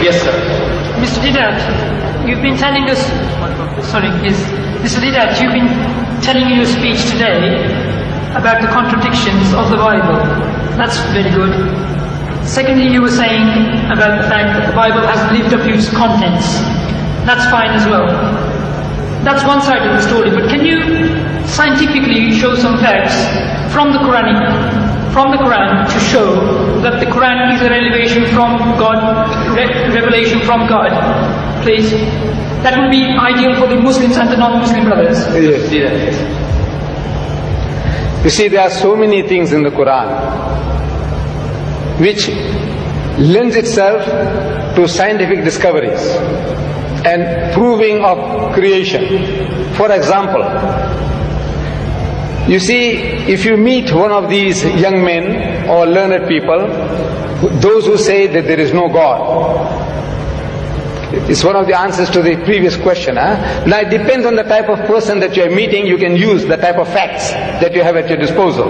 Yes, sir. Mr. Deidat, you've been telling us, Mr. Deidat, you've been telling in your speech today about the contradictions of the Bible. That's very good. Secondly, you were saying about the fact that the Bible hasn't lived up to its contents. That's fine as well. That's one side of the story, but can you scientifically show some facts from the Quran to show that the Quran is a revelation from God, revelation from God, please? That would be ideal for the Muslims and the non-Muslim brothers. Yes. You see, there are so many things in the Quran which lends itself to scientific discoveries and proving of creation. For example, you see, if you meet one of these young men or learned people, those who say that there is no God, it's one of the answers to the previous question. Now it depends on the type of person that you are meeting, you can use the type of facts that you have at your disposal.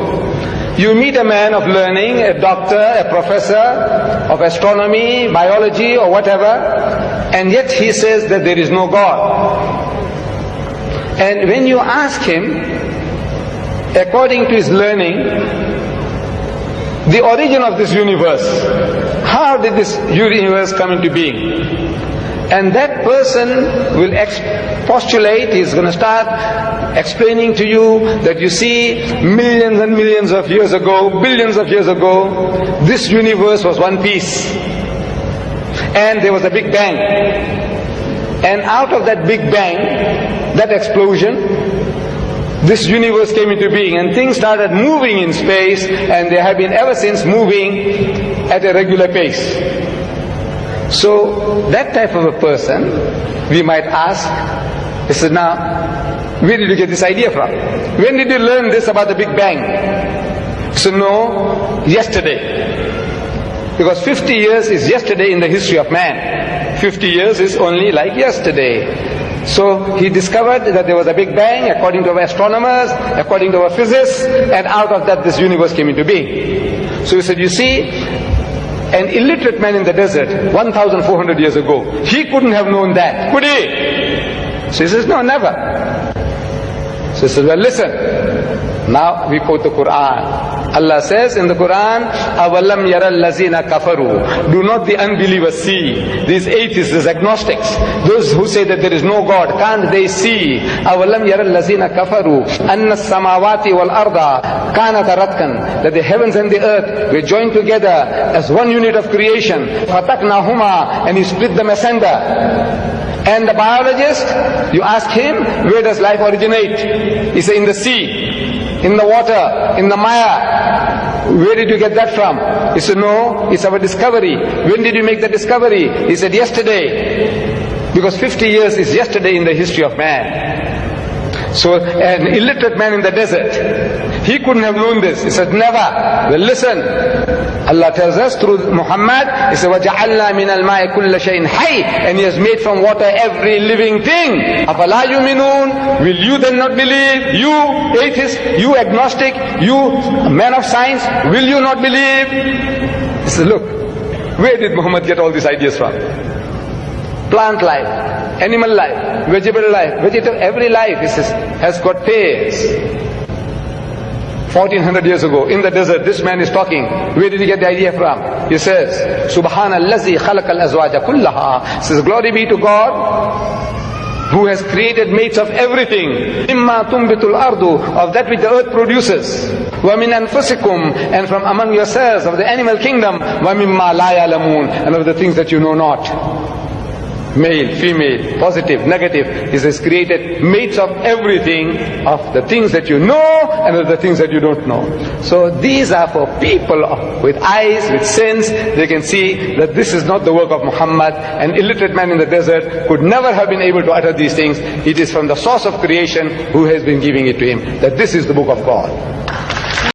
You meet a man of learning, a doctor, a professor of astronomy, biology or whatever, and yet he says that there is no God. And when you ask him, according to his learning, the origin of this universe, how did this universe come into being? And that person will postulate, he's going to start explaining to you that you see, millions and millions of years ago, billions of years ago, this universe was one piece. And there was a Big Bang. And out of that Big Bang, that explosion, this universe came into being and things started moving in space, and they have been ever since moving at a regular pace. So that type of a person, we might ask, he said, now, where did you get this idea from? When did you learn this about the Big Bang? So no, yesterday. Because 50 years is yesterday in the history of man. 50 years is only like yesterday. So he discovered that there was a Big Bang according to our astronomers, according to our physicists, and out of that this universe came into being. So he said, you see, an illiterate man in the desert 1,400 years ago, he couldn't have known that, could he? So he says, no, never. So he says, well, listen, now we quote the Quran. Allah says in the Quran, أَوَلَمْ يَرَى الَّذِينَ كَفَرُوا. Do not the unbelievers see? These atheists, these agnostics, those who say that there is no God, can't they see? أَوَلَمْ يَرَى الَّذِينَ كَفَرُوا أَنَّ السَّمَاوَاتِ وَالْأَرْضَ كَانَتَ رَتْقًا. That the heavens and the earth were joined together as one unit of creation. فَتَقْنَاهُمَا. And he split them asunder. And the biologist, you ask him, where does life originate? He says, in the sea, in the water, in the mire. Where did you get that from? He said, no, it's our discovery. When did you make the discovery? He said, yesterday. Because 50 years is yesterday in the history of man. So an illiterate man in the desert, he couldn't have known this. He said, never. Well, listen. Allah tells us through Muhammad, He said, وَجَعَلْنَا مِنَ الْمَاءِ كُلَّ شَيْءٍ حَيٍّ. And He has made from water every living thing. أَفَلَا يُؤْمِنُونَ. Will you then not believe? You atheist, you agnostic, you man of science, will you not believe? He said, look, where did Muhammad get all these ideas from? Plant life, animal life, vegetable life, every life, he says, has got pairs. 1400 years ago, in the desert, this man is talking. Where did he get the idea from? He says, Subhanallazi khalaqal azwaja kullaha. Says, glory be to God, who has created mates of everything. Mimma tumbitul ardu, of that which the earth produces. Wa min anfusikum, and from among yourselves, of the animal kingdom. Wa mimma la ya'lamun, and of the things that you know not. Male, female, positive, negative. He has created mates of everything, of the things that you know and of the things that you don't know. So these are for people with eyes, with sense. They can see that this is not the work of Muhammad. An illiterate man in the desert could never have been able to utter these things. It is from the source of creation who has been giving it to him, that this is the book of God.